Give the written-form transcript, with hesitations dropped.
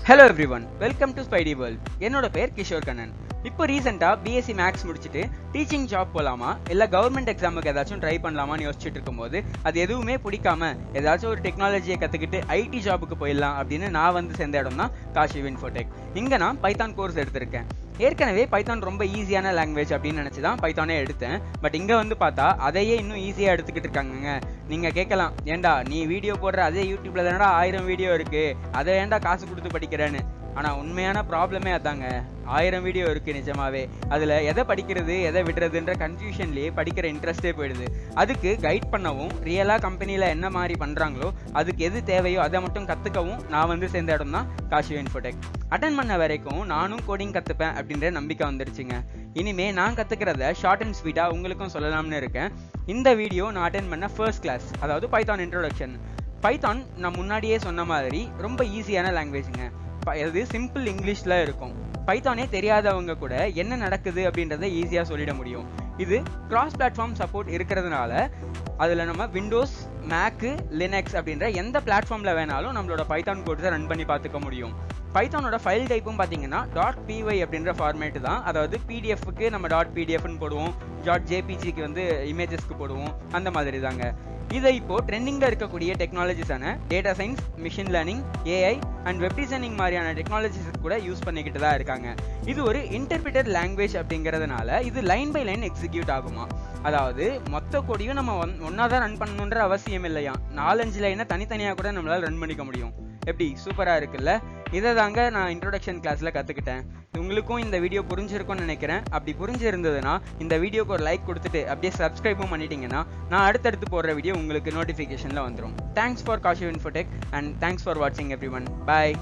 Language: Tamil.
Hello everyone, welcome to Spidey World. என்னோட பேர் கிஷோர் கண்ணன். இப்போ ரீசெண்டா பிஎஸ்சி மேக்ஸ் முடிச்சுட்டு டீச்சிங் ஜாப் போலாமா இல்ல கவர்மெண்ட் எக்ஸாமுக்கு ஏதாச்சும் ட்ரை பண்ணலாமான்னு யோசிச்சுட்டு இருக்கும்போது அது எதுவுமே பிடிக்காம ஏதாச்சும் ஒரு டெக்னாலஜியை கத்துக்கிட்டு ஐடி ஜாபுக்கு போயிடலாம் அப்படின்னு நான் வந்து சேர்ந்த இடம் தான் காஷிவ் இன்ஃபோடெக். இங்க நான் பைத்தான் கோர்ஸ் எடுத்திருக்கேன். ஏற்கனவே பைத்தான் ரொம்ப ஈஸியான லாங்குவேஜ் அப்படின்னு நினச்சி தான் பைத்தானே எடுத்தேன். பட் இங்கே வந்து பார்த்தா அதையே இன்னும் ஈஸியாக எடுத்துக்கிட்டு இருக்காங்க. நீங்கள் கேட்கலாம், ஏண்டா நீ வீடியோ போடுற அதே யூடியூப்ல தானடா 1000 வீடியோ இருக்குது, அதை ஏண்டா காசு கொடுத்து படிக்கிறேன்னு. ஆனால் உண்மையான ப்ராப்ளமே அதாங்க. 1000 வீடியோ இருக்குது நிஜமாவே. அதில் எதை படிக்கிறது எதை விடுறதுன்ற கன்ஃபியூஷன்லேயே படிக்கிற இன்ட்ரெஸ்டே போயிடுது. அதுக்கு கைட் பண்ணவும் ரியலாக கம்பெனியில் என்ன மாதிரி பண்ணுறாங்களோ அதுக்கு எது தேவையோ அதை மட்டும் கற்றுக்கவும் நான் வந்து சேர்ந்த இடம் தான் காஷிவ் இன்ஃபோடெக். அட்டன் பண்ண வரைக்கும் நானும் கோடிங் கற்றுப்பேன் அப்படின்ற நம்பிக்கை வந்துருச்சுங்க. இனிமே நான் கற்றுக்கிறத ஷார்ட் அண்ட் ஸ்வீட்டாக உங்களுக்கும் சொல்லலாம்னு இருக்கேன். இந்த வீடியோ நான் அட்டன் பண்ண ஃபர்ஸ்ட் கிளாஸ், அதாவது பைத்தான் இன்ட்ரோடக்ஷன். பைத்தான் நான் முன்னாடியே சொன்ன மாதிரி ரொம்ப ஈஸியான லாங்குவேஜுங்க. அது சிம்பிள் இங்கிலீஷில் இருக்கும். பைத்தானே தெரியாதவங்க கூட என்ன நடக்குது அப்படின்றத ஈஸியாக சொல்லிட முடியும். இது கிராஸ் பிளாட்ஃபார்ம் சப்போர்ட் இருக்கிறதுனால அதில் நம்ம விண்டோஸ், மேக்கு, லினக்ஸ் அப்படின்ற எந்த பிளாட்ஃபார்மில் வேணாலும் நம்மளோட பைத்தான் கோட்ஸை ரன் பண்ணி பார்த்துக்க முடியும். பைத்தானோட ஃபைல் டைப்பும் பார்த்தீங்கன்னா .py அப்படின்ற ஃபார்மேட்டு தான். அதாவது பிடிஎஃப்க்கு நம்ம .pdfன்னு போடுவோம், .jpgக்கு வந்து இமேஜஸ்க்கு போடுவோம், அந்த மாதிரி தாங்க. இதை இப்போ ட்ரெண்டிங்கில் இருக்கக்கூடிய டெக்னாலஜிஸான data science, machine learning, AI and web designing மாதிரியான டெக்னாலஜிஸ் கூட யூஸ் பண்ணிக்கிட்டு தான் இருக்காங்க. இது ஒரு இன்டர்பிரிட்டட் லாங்குவேஜ் அப்படிங்கிறதுனால இது லைன் பை லைன் எக்ஸிக்யூட் ஆகுமா. அதாவது மொத்த கோடியும் நம்ம ஒன்றா தான் ரன் பண்ணணுன்ற அவசியம் இல்லையா, 4-5 லைனை தனித்தனியாக கூட நம்மளால் ரன் பண்ணிக்க முடியும். எப்படி சூப்பராக இருக்குல்ல? இதை தாங்க நான் இன்ட்ரோடக்ஷன் கிளாஸில் கற்றுக்கிட்டேன். உங்களுக்கும் இந்த வீடியோ புரிஞ்சிருக்கும்னு நினைக்கிறேன். அப்படி புரிஞ்சிருந்ததுன்னா இந்த வீடியோக்கு ஒரு லைக் கொடுத்துட்டு அப்படியே சப்ஸ்கிரைபும் பண்ணிட்டீங்கன்னா நான் அடுத்தடுத்து போடுற வீடியோ உங்களுக்கு நோட்டிஃபிகேஷனில் வந்துடும். Thanks for Kashiv Infotech and thanks for வாட்சிங் எவ்ரி ஒன். பாய்.